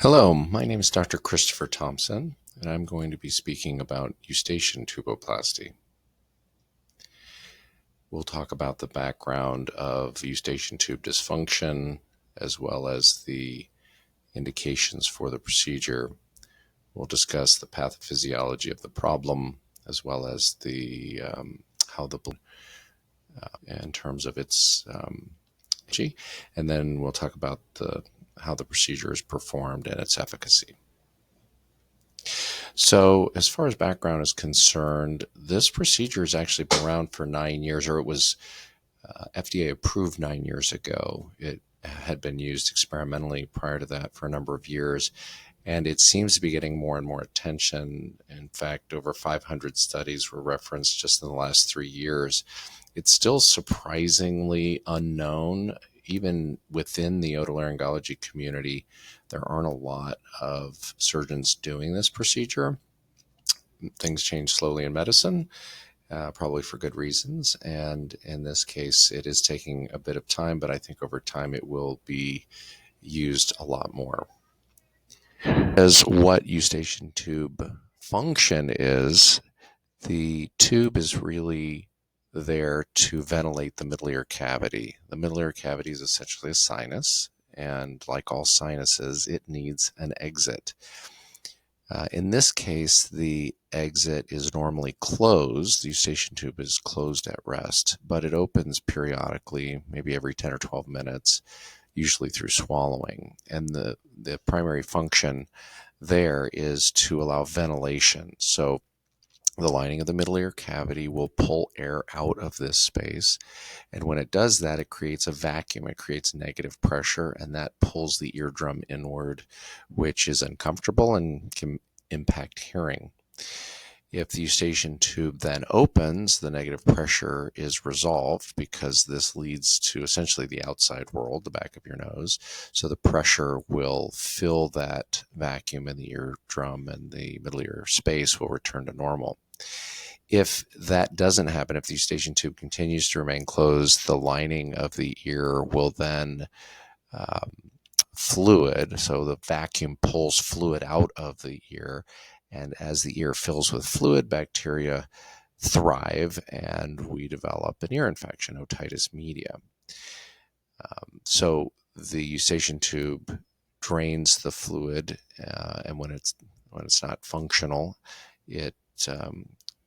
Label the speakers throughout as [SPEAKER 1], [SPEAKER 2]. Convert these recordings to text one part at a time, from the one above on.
[SPEAKER 1] Hello, my name is Dr. Christopher Thompson, and I'm going to be speaking about Eustachian tuboplasty. We'll talk about the background of Eustachian tube dysfunction, as well as the indications for the procedure. We'll discuss the pathophysiology of the problem, as well as the how the in terms of its and then we'll talk about how the procedure is performed and its efficacy. So, as far as background is concerned, this procedure has actually been around for 9 years, or it was FDA approved 9 years ago. It had been used experimentally prior to that for a number of years, and it seems to be getting more and more attention. In fact, over 500 studies were referenced just in the last 3 years. It's still surprisingly unknown. Even within the otolaryngology community, there aren't a lot of surgeons doing this procedure. Things change slowly in medicine, probably for good reasons. And in this case, it is taking a bit of time, but I think over time it will be used a lot more. As what Eustachian tube function is, the tube is really there to ventilate the middle ear cavity. The middle ear cavity is essentially a sinus, and like all sinuses, it needs an exit. In this case, the exit is normally closed. The Eustachian tube is closed at rest, but it opens periodically, maybe every 10 or 12 minutes, usually through swallowing. And the primary function there is to allow ventilation. So the lining of the middle ear cavity will pull air out of this space. And when it does that, it creates a vacuum. It creates negative pressure, and that pulls the eardrum inward, which is uncomfortable and can impact hearing. If the Eustachian tube then opens, the negative pressure is resolved because this leads to essentially the outside world, the back of your nose. So the pressure will fill that vacuum in the eardrum, and the middle ear space will return to normal. If that doesn't happen, if the Eustachian tube continues to remain closed, the lining of the ear will then fluid, so the vacuum pulls fluid out of the ear, and as the ear fills with fluid, bacteria thrive and we develop an ear infection, otitis media. So the Eustachian tube drains the fluid, and when it's not functional, it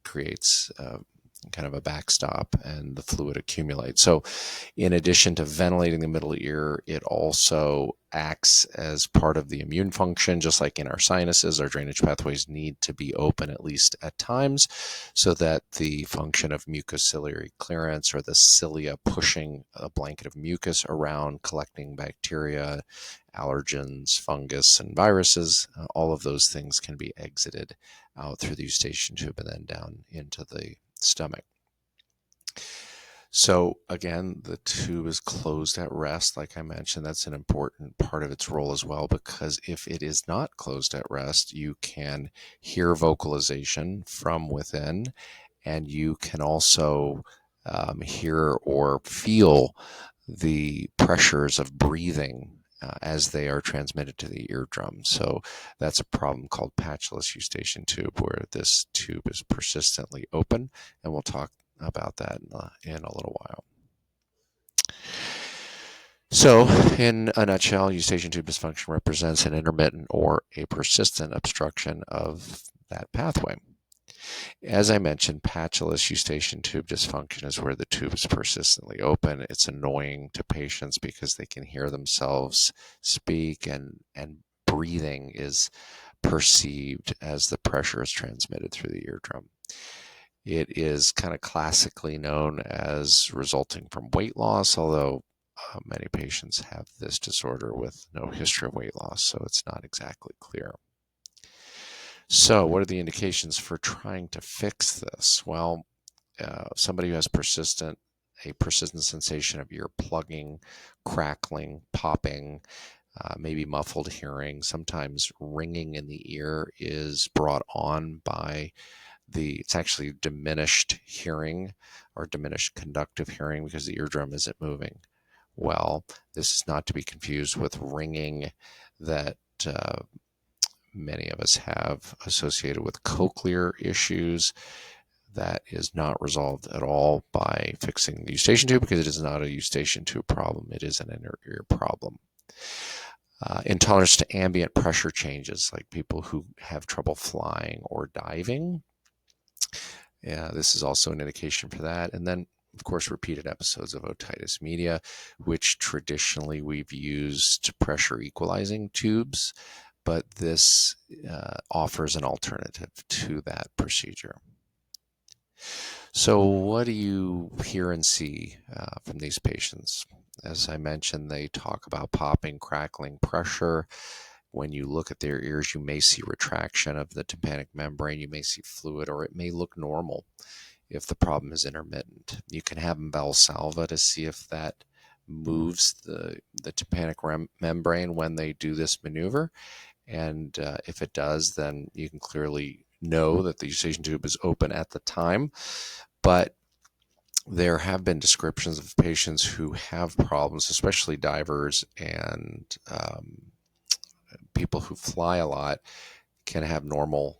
[SPEAKER 1] creates kind of a backstop, and the fluid accumulates. So in addition to ventilating the middle ear, it also acts as part of the immune function. Just like in our sinuses, our drainage pathways need to be open at least at times, so that the function of mucociliary clearance, or the cilia pushing a blanket of mucus around, collecting bacteria, allergens, fungus, and viruses, all of those things can be exited out through the Eustachian tube and then down into the stomach. So again, the tube is closed at rest. Like I mentioned, that's an important part of its role as well, because if it is not closed at rest, you can hear vocalization from within, and you can also hear or feel the pressures of breathing as they are transmitted to the eardrum. So that's a problem called patulous Eustachian tube, where this tube is persistently open, and we'll talk about that in a little while. So, in a nutshell, Eustachian tube dysfunction represents an intermittent or a persistent obstruction of that pathway. As I mentioned, patulous Eustachian tube dysfunction is where the tube is persistently open. It's annoying to patients because they can hear themselves speak, and breathing is perceived as the pressure is transmitted through the eardrum. It is kind of classically known as resulting from weight loss, although many patients have this disorder with no history of weight loss, so it's not exactly clear. So what are the indications for trying to fix this? Well, somebody who has a persistent sensation of ear plugging, crackling, popping, maybe muffled hearing, sometimes ringing in the ear is brought on by it's actually diminished hearing or diminished conductive hearing because the eardrum isn't moving well. This is not to be confused with ringing that many of us have associated with cochlear issues. That is not resolved at all by fixing the eustachian tube, because it is not a eustachian tube problem. It is an inner ear problem. Intolerance to ambient pressure changes, like people who have trouble flying or diving. Yeah, this is also an indication for that. And then, of course, repeated episodes of otitis media, which traditionally we've used pressure equalizing tubes, but this offers an alternative to that procedure. So what do you hear and see from these patients? As I mentioned, they talk about popping, crackling, pressure. When you look at their ears, you may see retraction of the tympanic membrane, you may see fluid, or it may look normal if the problem is intermittent. You can have Valsalva to see if that moves the tympanic membrane when they do this maneuver. And if it does, then you can clearly know that the eustachian tube is open at the time. But there have been descriptions of patients who have problems, especially divers and people who fly a lot, can have normal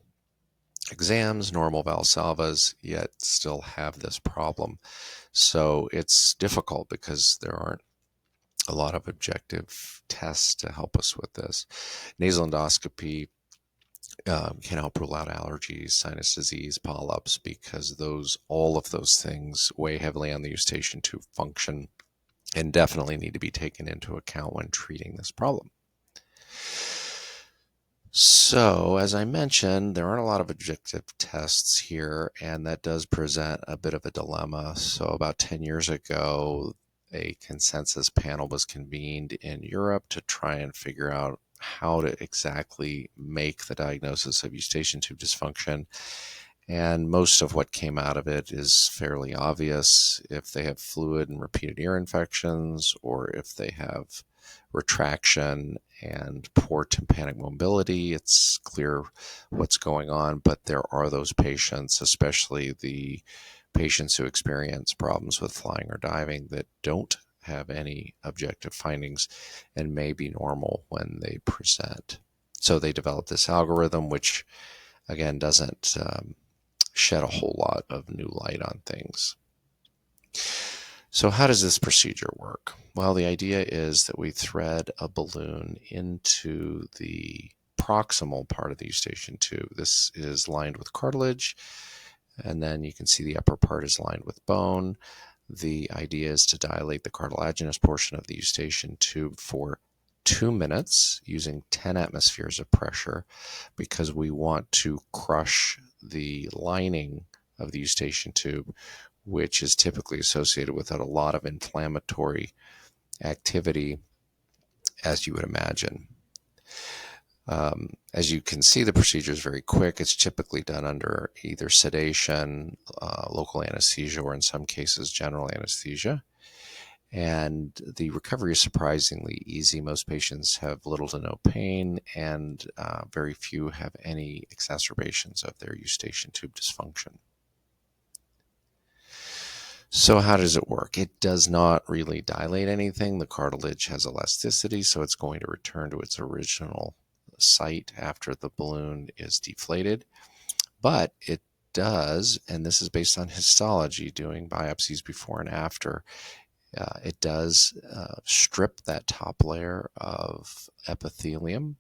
[SPEAKER 1] exams, normal Valsalvas, yet still have this problem. So it's difficult because there aren't a lot of objective tests to help us with this. Nasal endoscopy can help rule out allergies, sinus disease, polyps, because all of those things weigh heavily on the eustachian tube function and definitely need to be taken into account when treating this problem. So, as I mentioned, there aren't a lot of objective tests here, and that does present a bit of a dilemma. So, about 10 years ago, a consensus panel was convened in Europe to try and figure out how to exactly make the diagnosis of eustachian tube dysfunction. And most of what came out of it is fairly obvious. If they have fluid and repeated ear infections, or if they have retraction and poor tympanic mobility, it's clear what's going on. But there are those patients, especially the patients who experience problems with flying or diving, that don't have any objective findings and may be normal when they present. So they develop this algorithm, which again doesn't shed a whole lot of new light on things. So how does this procedure work? Well, the idea is that we thread a balloon into the proximal part of the eustachian tube. This is lined with cartilage, and then you can see the upper part is lined with bone. The idea is to dilate the cartilaginous portion of the eustachian tube for 2 minutes using 10 atmospheres of pressure, because we want to crush the lining of the eustachian tube, which is typically associated with a lot of inflammatory activity, as you would imagine. As you can see, the procedure is very quick. It's typically done under either sedation, local anesthesia, or in some cases, general anesthesia. And the recovery is surprisingly easy. Most patients have little to no pain, and very few have any exacerbations of their eustachian tube dysfunction. So how does it work? It does not really dilate anything. The cartilage has elasticity, so it's going to return to its original site after the balloon is deflated. But it does, and this is based on histology, doing biopsies before and after, it does strip that top layer of epithelium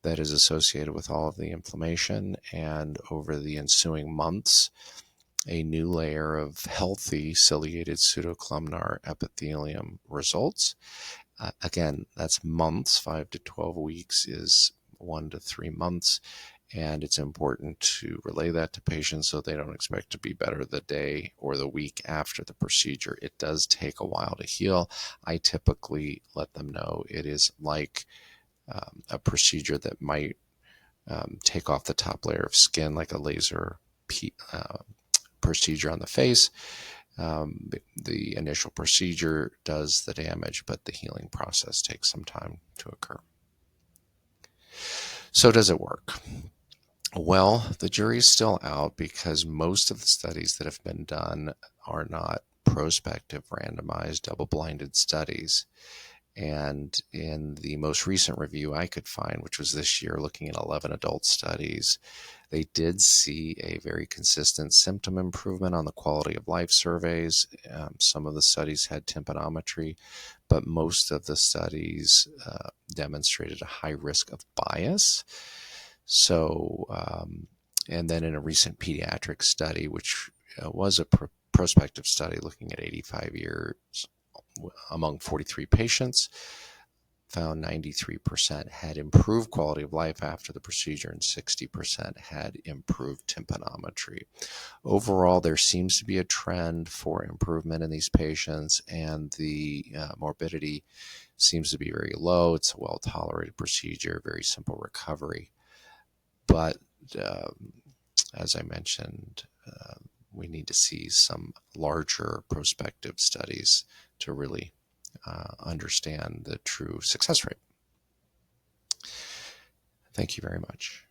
[SPEAKER 1] that is associated with all of the inflammation, and over the ensuing months, a new layer of healthy ciliated pseudocolumnar epithelium results. Again, that's months. 5 to 12 weeks is 1 to 3 months. And it's important to relay that to patients so they don't expect to be better the day or the week after the procedure. It does take a while to heal. I typically let them know it is like a procedure that might take off the top layer of skin, like a laser procedure on the face. The initial procedure does the damage, but the healing process takes some time to occur. So does it work? Well, the jury's still out, because most of the studies that have been done are not prospective, randomized, double-blinded studies. And in the most recent review I could find, which was this year, looking at 11 adult studies, they did see a very consistent symptom improvement on the quality of life surveys. Some of the studies had tympanometry, but most of the studies demonstrated a high risk of bias. So, and then in a recent pediatric study, which was a prospective study looking at 85 years among 43 patients, found 93% had improved quality of life after the procedure and 60% had improved tympanometry. Overall, there seems to be a trend for improvement in these patients, and the morbidity seems to be very low. It's a well-tolerated procedure, very simple recovery. But as I mentioned, we need to see some larger prospective studies to really understand the true success rate. Thank you very much.